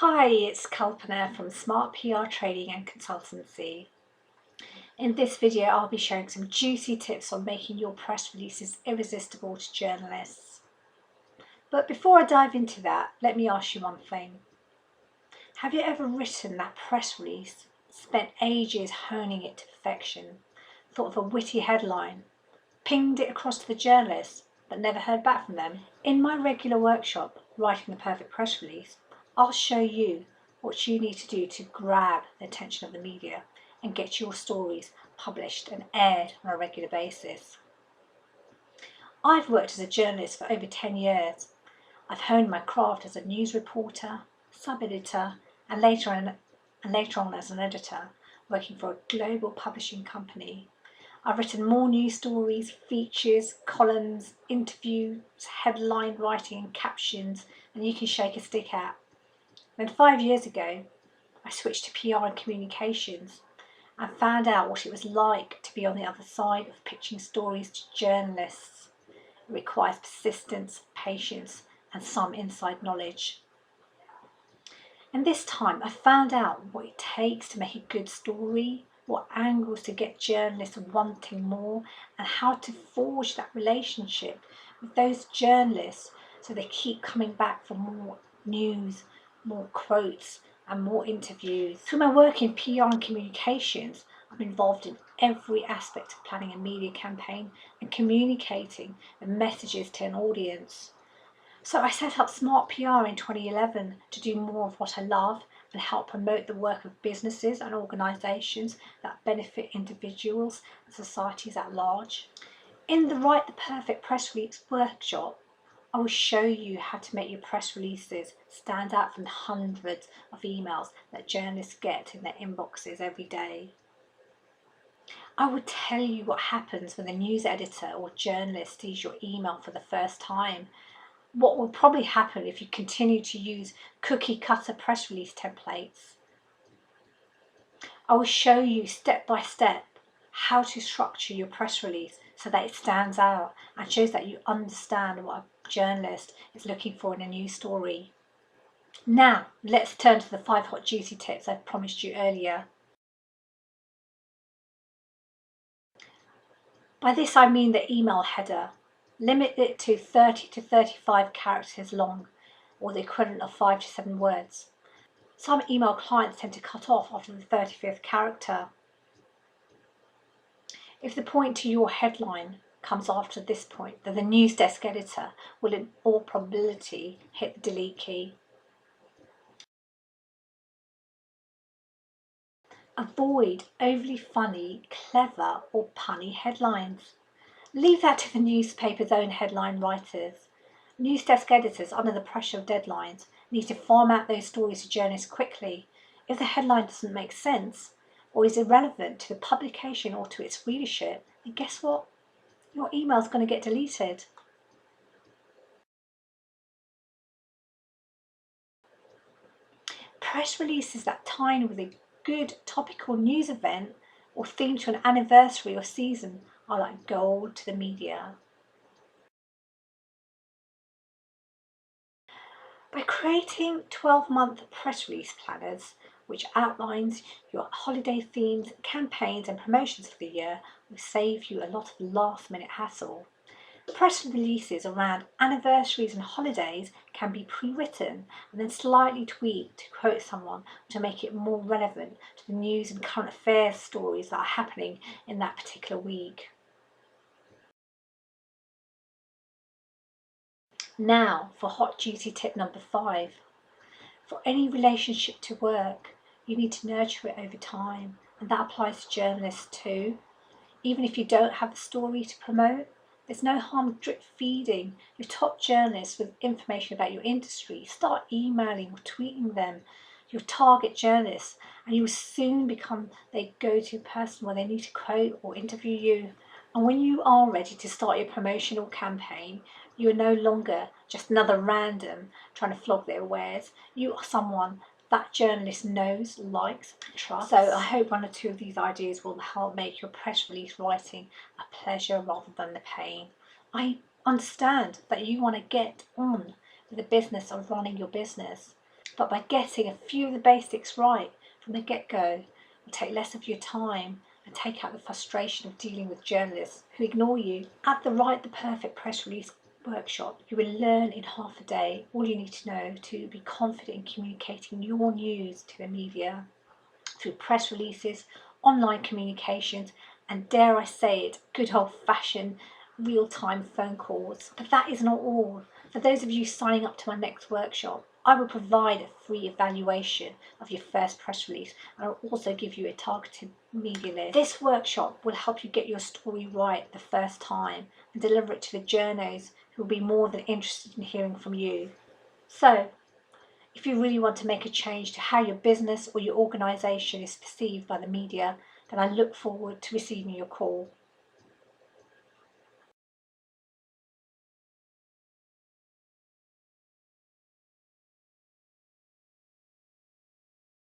Hi, it's Kalpana from Smart PR Trading and Consultancy. In this video, I'll be sharing some juicy tips on making your press releases irresistible to journalists. But before I dive into that, let me ask you one thing. Have you ever written that press release, spent ages honing it to perfection, thought of a witty headline, pinged it across to the journalist, but never heard back from them? In my regular workshop, Writing the Perfect Press Release, I'll show you what you need to do to grab the attention of the media and get your stories published and aired on a regular basis. I've worked as a journalist for over 10 years. I've honed my craft as a news reporter, sub-editor, and later on as an editor, working for a global publishing company. I've written more news stories, features, columns, interviews, headline writing and captions than you can shake a stick at. Then 5 years ago, I switched to PR and communications and found out what it was like to be on the other side of pitching stories to journalists. It requires persistence, patience, and some inside knowledge. And this time I found out what it takes to make a good story, what angles to get journalists wanting more, and how to forge that relationship with those journalists so they keep coming back for more news, more quotes, and more interviews. Through my work in PR and communications, I'm involved in every aspect of planning a media campaign and communicating the messages to an audience. So I set up Smart PR in 2011 to do more of what I love and help promote the work of businesses and organisations that benefit individuals and societies at large. In the Write the Perfect Press Release workshop, I will show you how to make your press releases stand out from the hundreds of emails that journalists get in their inboxes every day. I will tell you what happens when a news editor or journalist sees your email for the first time. What will probably happen if you continue to use cookie cutter press release templates. I will show you step by step how to structure your press release so that it stands out and shows that you understand what a journalist is looking for in a news story. Now, let's turn to the 5 hot juicy tips I promised you earlier. By this I mean the email header. Limit it to 30 to 35 characters long, or the equivalent of 5 to 7 words. Some email clients tend to cut off after the 35th character. If the point to your headline comes after this point, then the news desk editor will in all probability hit the delete key. Avoid overly funny, clever or punny headlines. Leave that to the newspaper's own headline writers. News desk editors, under the pressure of deadlines, need to farm out those stories to journalists quickly. If the headline doesn't make sense or is irrelevant to the publication or to its readership, then guess what? Your email's going to get deleted. Press releases that tie in with a good topical news event or theme to an anniversary or season are like gold to the media. By creating 12-month press release planners, which outlines your holiday themes, campaigns and promotions for the year, will save you a lot of last-minute hassle. Press releases around anniversaries and holidays can be pre-written and then slightly tweaked to quote someone to make it more relevant to the news and current affairs stories that are happening in that particular week. Now for hot juicy tip number 5. For any relationship to work, you need to nurture it over time, and that applies to journalists too. Even if you don't have a story to promote, there's no harm drip feeding your top journalists with information about your industry. Start emailing or tweeting them, your target journalists, and you will soon become their go-to person when they need to quote or interview you. And when you are ready to start your promotional campaign, you are no longer just another random trying to flog their wares. You are someone that journalist knows, likes, and trusts. So I hope one or two of these ideas will help make your press release writing a pleasure rather than the pain. I understand that you want to get on with the business of running your business, but by getting a few of the basics right from the get-go, will take less of your time and take out the frustration of dealing with journalists who ignore you. At the Write the Perfect Press Release workshop, you will learn in half a day all you need to know to be confident in communicating your news to the media through press releases, online communications, and dare I say it, good old-fashioned real-time phone calls. But that is not all. For those of you signing up to my next workshop, I will provide a free evaluation of your first press release, and I'll also give you a targeted media list. This workshop will help you get your story right the first time and deliver it to the journos who will be more than interested in hearing from you. So, if you really want to make a change to how your business or your organisation is perceived by the media, then I look forward to receiving your call.